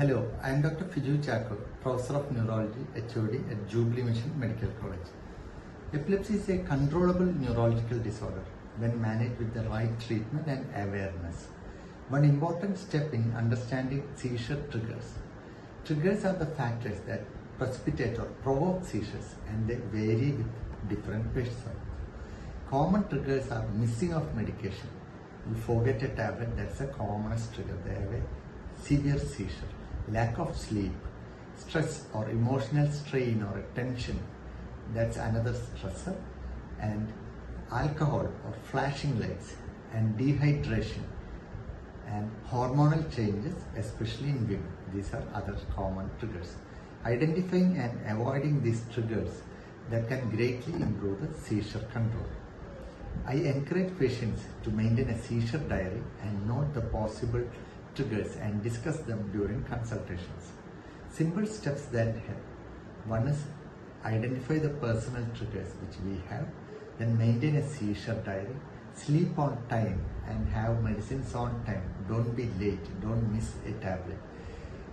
Hello, I am Dr. Fiju Chako, Professor of Neurology, HOD at Jubilee Mission Medical College. Epilepsy is a controllable neurological disorder when managed with the right treatment and awareness. One important step in understanding seizure triggers. Triggers are the factors that precipitate or provoke seizures, and they vary with different patients. Common triggers are missing of medication. You forget a tablet, that's a commonest trigger. They have a severe seizure. Lack of sleep, stress or emotional strain or tension, that's another stressor. And alcohol or flashing lights and dehydration and hormonal changes, especially in women. These are other common triggers. Identifying and avoiding these triggers that can greatly improve the seizure control. I encourage patients to maintain a seizure diary and note the possible triggers and discuss them during consultations. Simple steps that help. One is identify the personal triggers which we have, then maintain a seizure diary, sleep on time and have medicines on time. Don't be late, don't miss a tablet,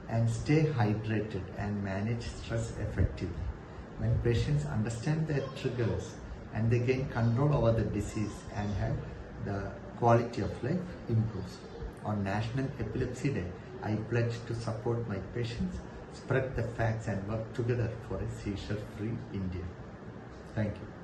and stay hydrated and manage stress effectively. When patients understand their triggers and they gain control over the disease and have the quality of life improves. On National Epilepsy Day, I pledge to support my patients, spread the facts and work together for a seizure-free India. Thank you.